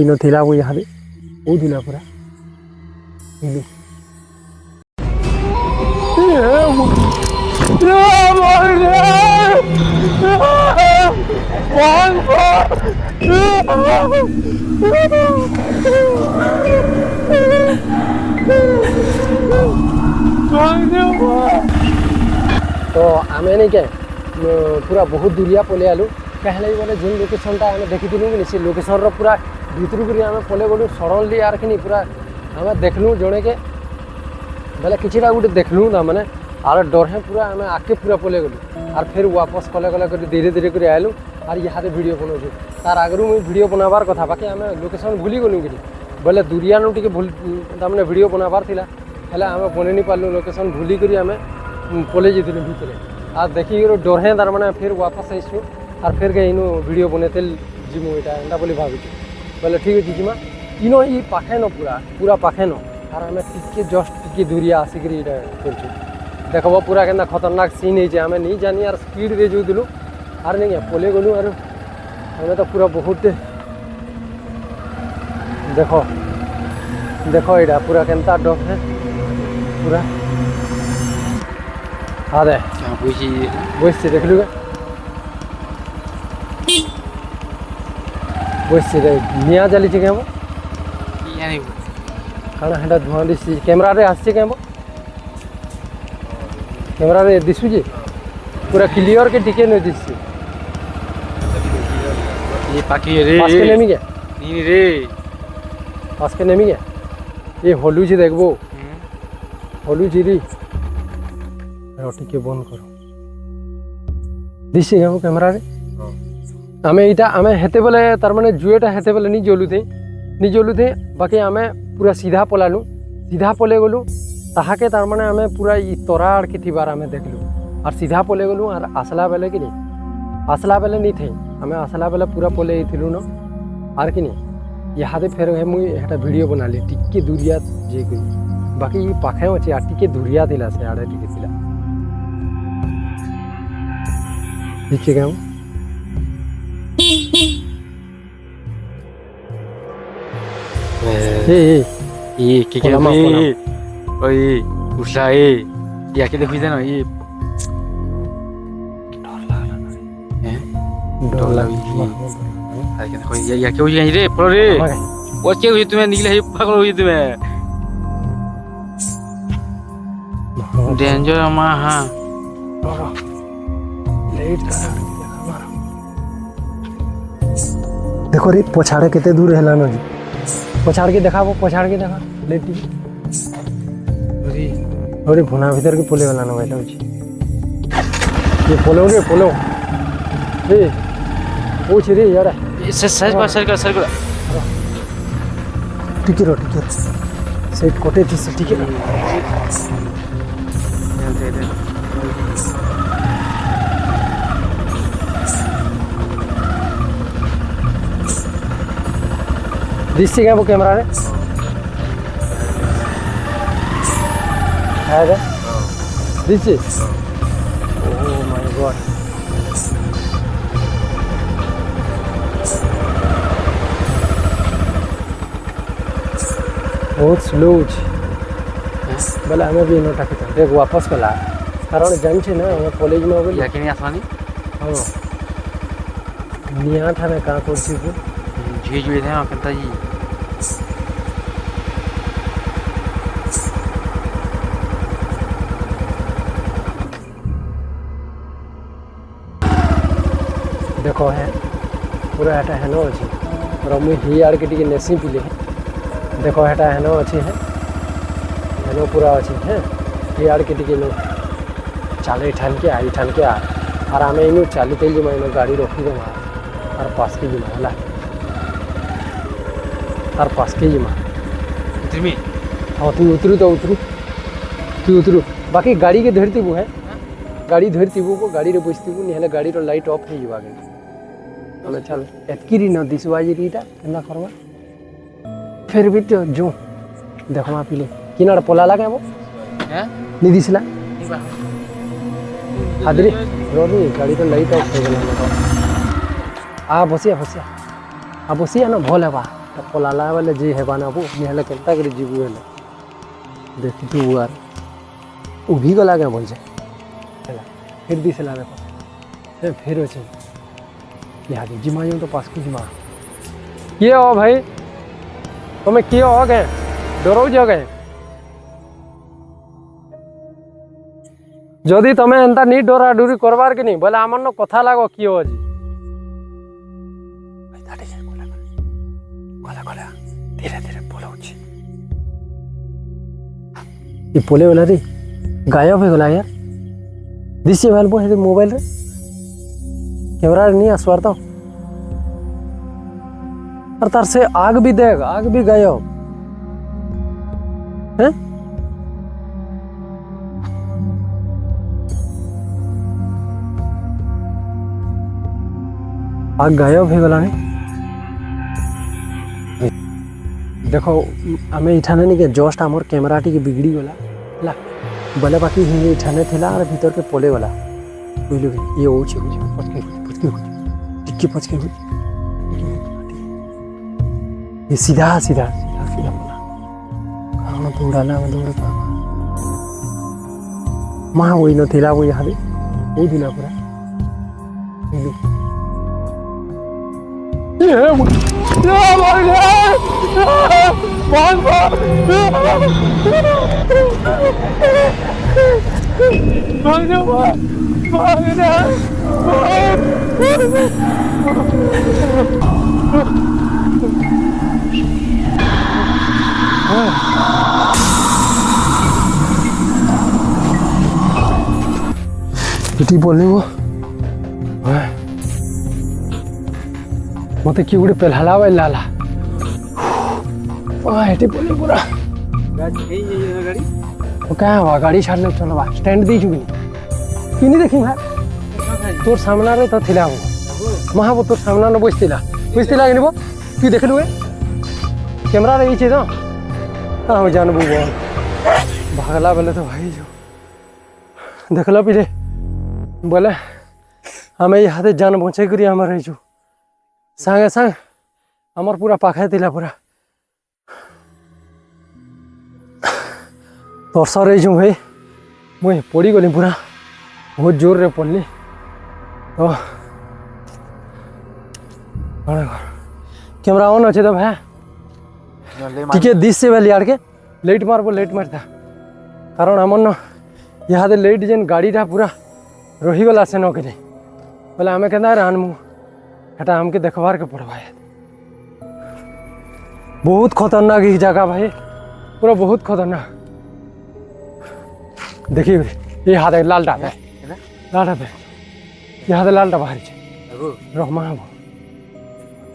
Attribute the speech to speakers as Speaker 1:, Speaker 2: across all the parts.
Speaker 1: इन थिला वो यहाँ वो दिला पूरा इलु तो आम नहीं क्या पूरा बहुत दूरिया पलि आलु क्या बोले जो लोकेशन आम देखी कि से लोकेशन पूरा भीतर को आम पलि गलु सडनली यार कि पूरा आम देखलु जड़े के बोले किसी गोटे देखलु मैंने आर डर है पूरा आम आगे पूरा पलि गलु और फिर वापस कले कले कर धीरे धीरे कर आलु और यहाँ वीडियो बनाऊँ तार आगु मुझे वीडियो बनाबार कथा बाकी आम लोकेशन भूली गलु कि बोले दूरिया टे भूल तमें वीडियो बनाबार था हेल्ला आम बन नहीं पार्लु लोकेशन भूलिक आम पलि जाइलु भितर आ देखिक डर है तार मैंने फिर वापस आईसु और फिर के इनु वीडियो बनते जीमु यहाँ एंता बोली भावी बोले ठीक है जीमा इन ये पाखे न पूरा पूरा पाखे न और आम टी जस्ट टी दूरिया आसिक कर देखब पूरा के खतरनाक सीन है आम नहीं जानी यार स्पीड रे जाऊलु और नहीं पलि गलु और हमें तो पूरा बहुत देख देख यहाँ पूरा केनता डर है पूरा हाँ दे बस देख लुगे बस निया चली क्या कण है धुआं दिशि कैमरा रे आसी क्या कैमरा रे दिशुची पूरा क्लियर के टिके नहीं दिशि
Speaker 2: ये पाखी रे
Speaker 1: पास के नेमी क्या
Speaker 2: नहीं रे
Speaker 1: पास के नेमी क्या ये होलू जी देखबो होलू जी री टिके बंद करो दिशि क्या कैमरा रे आम यहाँ आम हेते बेले तार माने जुएटा हेते बेले नहीं जलु थे बाकी आम पूरा सीधा पलालु सीधा पले गलु ताहाके तार माने आम पूरा तरा आड़ के थीबार आम देखलु और सीधा पले गलु और आसला बेले कि नहीं आसला बेले नहीं थे आम आसला बेले पूरा पले थी न और कि नहीं यहाँ फिर मुझे एक वीडियो बनाली टिके दूरिया जे बाकी ये पाखे अच्छे और टिके दूरिया थिला से आड़े टिके थिला ठीक है
Speaker 2: ये क्या ओए उठला ये आके देखो इधर ना ये डर लग आके देखो ये क्या हुई रे पड़ो रे वो क्या हुई तुम्हें निकले है पागल हुई तुम्हें डेंजर मां हां
Speaker 1: लेट देखो रे पछाड़े केते दूर हैला न पछाड़ के देखा लेटी अरे भुना भीतर के पोले वाला न बैठा ये पोलो ए ओ छे रे यार
Speaker 2: सर कर
Speaker 1: टिके सेट कोटे थी से टिके दिससे क्या वो कैमरा रे है दिससे ओह माय गॉड बहुत स्लो बोले हमें भी इनोटा के देख वापस कला कारण जान छे ना हम कॉलेज में हो
Speaker 2: याके नहीं आसवानी
Speaker 1: हां निया था ना का करछि को
Speaker 2: जी जुए थे कंता जी
Speaker 1: देखो है पूरा एटा है नो अछि और मुई ही आड़ के टिके नेसी पिले देखो एटा है नो अछि है नो पूरा अछि है ही आड़ के टिके नो चाले ठान के आ और आमे इनु चालू तेल जे माइनो गाड़ी रोकी दे और पास के जिमा हला और पास के जिमा
Speaker 2: उतरमी
Speaker 1: हां तू उतरू बाकी गाड़ी के धरती वो है गाड़ी धरती वो गाड़ी रे बसती वो नहीं गाड़ी रो लाइट ऑफ हो जावा हमें चल एतकी न दिसवा जी रीटा केना करवा फिर भी तो जो देखो मा पिले किनार पोला लगे वो
Speaker 2: हैं
Speaker 1: नहीं दिसला हादरी रोनी गाड़ी तो लाइट ऑफ हो गला आ बसिया ना भोले बा ପଲାଲା ବେଲେ ଯେ ହେବା ନାବୁ ହେଲେ କେନ୍ତା କରି ଯିବୁ ହେଲେ ଦେଖିଥିବୁ ଆର୍ ଉଭି ଗଲା କେଁ ବଲଛେ ହେଲା ଫେର୍ ଦିଶଲା ଦେଖ ସେ ଫେର୍ ଅଛେ ଇହାଦେ ଯିମା ଯେଉଁ ତ ପାସ୍କୁ ଯିମା କିଏ ହ ଭାଇ ତମେ କିଏ ହ କେଁ ଡରଉଛ କେଁ ଯଦି ତମେ ଏନ୍ତା ନି ଡରା ଡୁରି କରବାର୍ କି ନି ବୋଲେ ଆମର ନ କଥା ଲାଗ କିଏ ଅଛି ଧୀରେ ଧୀରେ ପଳାଉଛି ये पोले वाला रे गायब हो गला यार दिस मोबाइल पर मोबाइल रे कैमरा नहीं आसवार तो और तार से आग भी देख आग भी गायब हैं आग गायब हो गला नहीं देखो आम इठाने नहीं के जस्ट आमर कैमरा टी बिगड़ी गला है बोले बाकी हिंदी इठाने थिला और भीतर के पोले गला बुझल ये हो पचके ये सीधा सीधा सीधा सीधा बोला कहाँ दौड़ाला दौड़ माँ वही न थिला वो यहाँ वो दिला पूरा इटी बोलने वो मत कि गोटे पेल्हाला बाई लाला एटी बोले पूरा क्या हवा गाड़ी छाड़ने चलवा स्टैंड दी चुकी किनी देखी भाई तोर सामना रे तो थिला वो महा वो तोर सामना न बसतिला कि निबो तू देखलु ए कैमरा रे इचे तो कहां जानबू बोल भागला बेले तो भाई जो देखला पिले बोले हमें यहाँ जान बचे करी आम रहीचु सांगे सांग आमर पूरा पाखे थिला पूरा तर्स रहीचु भाई मुई पड़ी गली पूरा बहुत जोर रे पड़ली तो कैमरा ऑन अच्छे तो भाई टिके दिस से वाली आड़ के लाइट मारता कारण आमर न यहाँ लाइट जेन गाड़ी टा पूरा रहीगला से नक बोले आम के आनमु हेटा आमके देखबार के पड़वा बहुत खतरनाक ही जगह भाई पूरा बहुत खतरनाक देखिए ये हाथ लाल डाल है ये हाथ लाल डा बाहर रहमा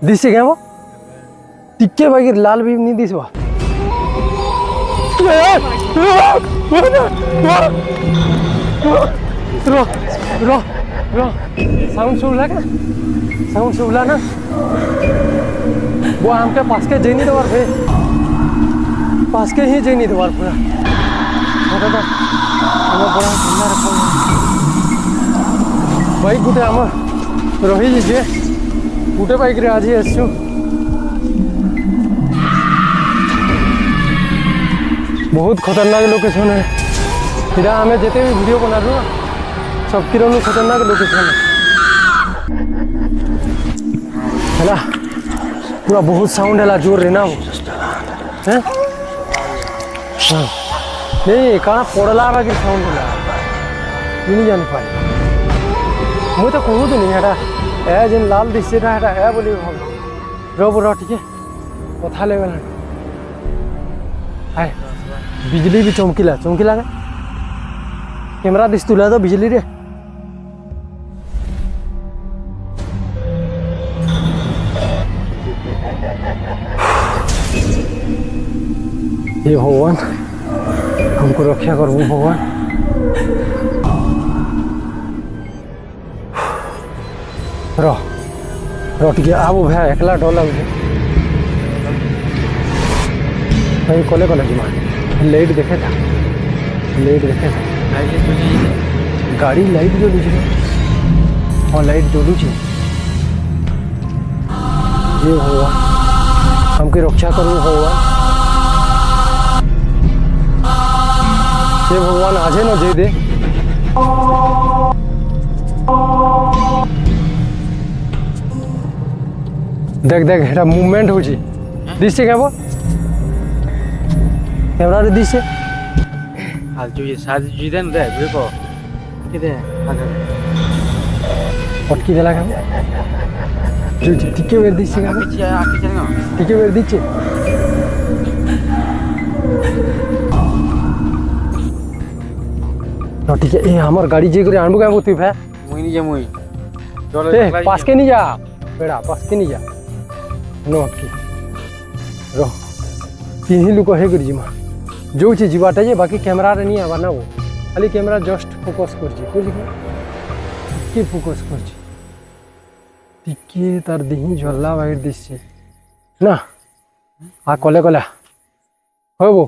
Speaker 1: दिसे क्या वो टिक्के भाई लाल भी नहीं दिसवा साउंड सुनला ना वो हमके पास के जैनी दवार भाई पास के ही जैनी दवार पूरा बाइक गुटे आम रही जे गुटे बाइक रे आज आसचु बहुत खतरनाक लोकेशन है फिर आम जिते भी वीडियो बनालु ना सबकी खतरनाक लोकेशन है पूरा बहुत साउंड है जोर रे ना वो हैं हाँ नहीं कहाँ पड़ला बाकी साउंड है नहीं जान पाए मुझे तो कहूँ तो नहीं है ए जेन लाल दिशे ए बोली भाव रब टे कथा ले गला हाय बिजली भी चमकीला ना कैमरा दिस तुला तो बिजली रे हे भगवान हमको रक्षा करबू भगवान रह टिके आबो भाई एकला डर लगे भाई कले जीमा लाइट देखे था गाड़ी लाइट जलू हाँ लाइट जलू ये भगवान हमके रक्षा करूँ भगवान। से भगवान आजे न जे दे। देख देख এটা মুভমেন্ট হচ্ছে দিচ্ছে কেবল ক্যামেরারে দিচ্ছে
Speaker 2: हाल जो ये साज जुदन दे देखो किदे आगे
Speaker 1: অটকি দেলা কেবল টিকে বের দিচ্ছে কেবল
Speaker 2: आके चल ना
Speaker 1: টিকে বের দিচ্ছে না টিকে এ আমার গাড়ি যে করে আনবো কেবল তুই ভাই
Speaker 2: मुई नहीं जे मुई चलो
Speaker 1: ए पास के नहीं जा बेड़ा पास के नहीं जा नो अटकी रो तीन ही लोग हे करी जिमा जो ची जीवाटा जे बाकी कैमरा रे नहीं आवा ना वो खाली कैमरा जस्ट फोकस कर जी कुछ की फोकस कर जी टिके तार दिही झल्ला बाहिर दिसছে ना आ कले कले होबो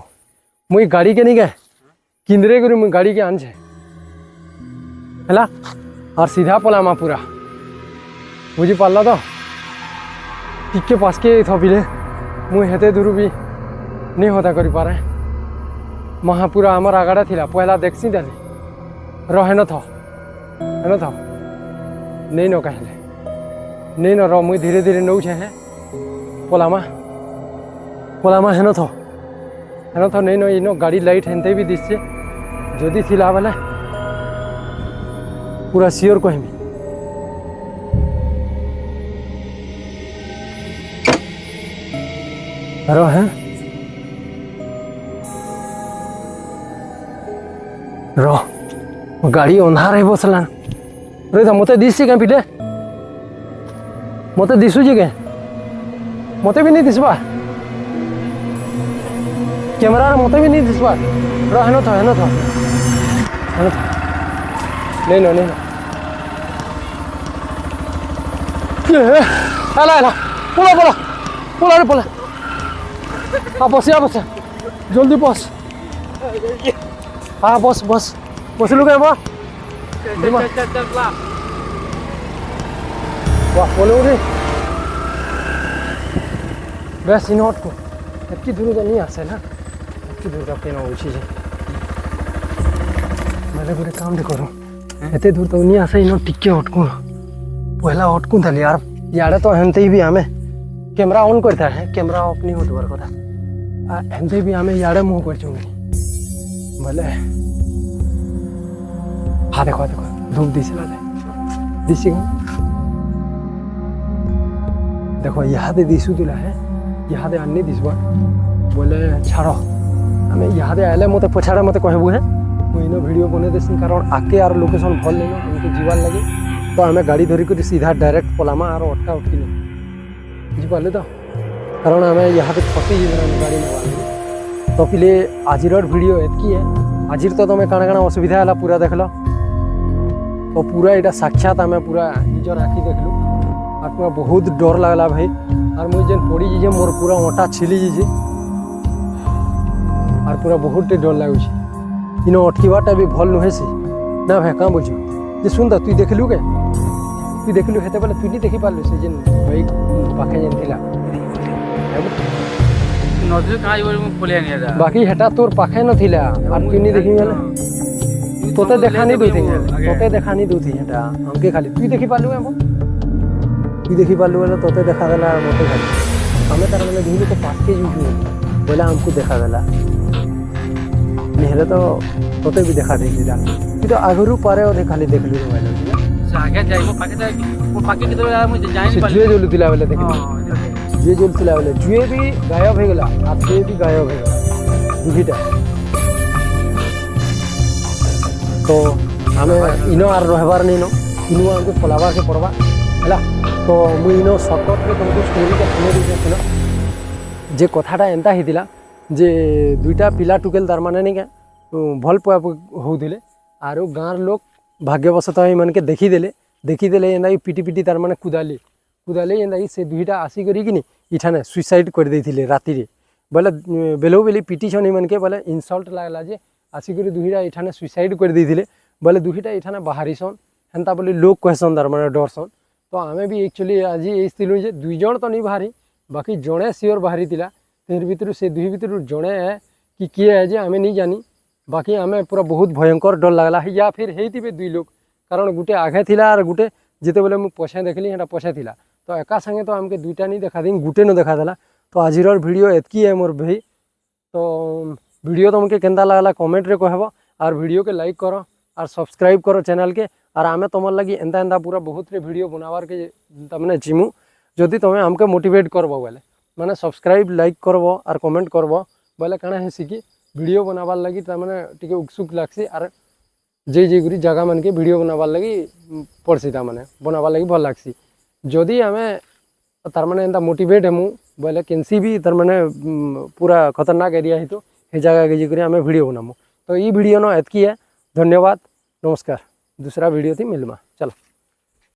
Speaker 1: मुई गाड़ी के नहीं गे किंदरे करी मुई गाड़ी के आनछे हैला और सीधा पलामा पूरा बुझी पारल तो टिके पास के थपिले मुई हेते दूर भी नहीं होता करी पारे महापूरा आमर आगाड़ा थिला पहला देखसी देली रहे न था नहीं न कहले नहीं न रो मुई धीरे धीरे नौ छे है पलामा है न था नहीं न इनो गाड़ी लाइट हेनते भी दिसছে যদি थिला बेले पूरा सियोर कहमी रहे रो गाड़ी अंधार है बसला रे तो मते दिसছে के पिटे मते दिसुजे के मते भी नहीं दिसबा कैमरा रे मते भी नहीं दिसबा रो है न था नहीं न ये आला पोला रे पोला आ बस जल्दी बस हाँ बस बसलू क्या बा
Speaker 2: चल
Speaker 1: वाह बोलो रे बस इन हट को इतनी दूर तो नहीं आसे ना इतनी दूर का पेन होची जे मैंने पूरे काम दे करो इतने दूर तो नहीं आसे इन टिके हटकू पहला हटकू थाली यार याडे तो हेनते ही भी हमें कैमरा ऑन करता है कैमरा ऑफ नहीं होता बार कथा हेनते भी हमें याडे मुंह कर चुंगी भले हाँ देखो धूप दिसला दिसी देखो यहाँ दे दिसू तुला है यहाँ दे अन्य दिसबा बोले छाड़ो हमें यहाँ दे आले मते पछाड़े मते कहबू है मुझे वीडियो बने देसी कारण आके यार लोकेशन भल नहीं हमको जीवार लगे तो हमें गाड़ी धरिक सीधा डायरेक्ट पलामा और अटका उठकी बुझिपारे तो कारण आम यहाँ फसी गाड़ी में तो पिले आज वीडियो एतकी है आज तो तुम काଣା काଣା असुविधा है पूरा देख लो तो पूरा यहाँ साक्षात आम पूरा निजर आखि देखलु और पूरा बहुत डर लगला भाई और मुझे जेन पड़ी जे मोर पूरा ओटा छिली जे और पूरा बहुत डर लगुच इन अटकवाटा भी भल नुहे से ना भाई क्या बोलु जे सुन तु देखलु के तु देखलु हेते बेले तु नहीं देखी पारलु से जेन भाई पाखे जेन थिला
Speaker 2: नजर कहाँ पले
Speaker 1: बाकी हेटा तोर पाखे न थिला और तु नहीं देखी बेले तोते देखा नहीं दूथी हेटा हमके खाली तु देखी पारलु हम तु देखी पारलु बेले तोते देखा देला मते खाली हमें तार मैंने देखलु तो पास के यूज बोला हमको देखा देला नहीं तो तोते भी देखा दे दिला कि तो आगरू पारे और खाली देखलु मोबाइल
Speaker 2: आगे जाइबो पाके के तो मुझे जाइन
Speaker 1: जुए जोलु दिला बेले देखलु जुए जोलु दिला बेले जुए भी गायब हो गला और से भी गायब हो गला दुहीटा तो हमें इनो आर रहबार नहीं नो इनो हमको पलाबार के पड़वा है तो मुझे इनो शॉर्टकट में तुमको स्टोरी का सुने दीजिए जे कथाटा एंता ही जे दुईटा पिला टुकेल तार माने नहीं क्या भल पुआ होते आरो गाँव लोग भाग्यवशतः मन के देखीदे एंदा पिटी पिटी तार माने कुदाले एंदा से दुईटा आसिक इठाने सुइसाइड कर देते राति बोले बेलो बेली पिटी छन मन के बोले इनसल्ट लगला जे आसिक दुईटा इठाने सुइसाइड कर देते बोले दुईटा इठाने बाहरीसन हेन्ता बोली लोग कहसन तार माने डरसन तो आम भी एक्चुअली आज ये दुईजन तो नहीं बाहरी बाकी जड़े सियोर बाहरी थिला तेर भितर से दुई भितर जड़े है कि किए है जे आमे नहीं जानी बाकी आमे पूरा बहुत भयंकर डर लगला या फिर हेतिबे दुई लोग कारण गुटे आगे थिला और गुटे जिते बेले मु पछे देखली हेटा पछे थिला तो एका संगे तो आमके दुईटा नहीं देखा दिन गुटे न देखा देला तो आजिर वीडियो एतकी है मोर भाई तो वीडियो तुमके केंदा लागला कमेंट रे कहबो और वीडियो के लाइक करो और सब्सक्राइब करो चैनल के और आमे तुम लगी एंता एंता पूरा बहुत रे वीडियो बनावार के तमने जिमु जदि तुम हमके मोटिवेट करबो बोले माने सब्सक्राइब लाइक करबो और कमेंट करबो बोले काना है कि वीडियो बनावार लगी तमने टिके उत्सुक लागसी और जे गुरी जगह मन के वीडियो बनावार लगी पड़सी तमने बनावार लगी भल लागसी जदि आमे तार माने एंता मोटिवेट हेमु बोले केनसी भी तार माने पूरा खतरनाक एरिया है तो हे जगह के जी आमे वीडियो बनामु तो ये वीडियो न एतकी है धन्यवाद नमस्कार दूसरा वीडियो थी मिलमा चलो।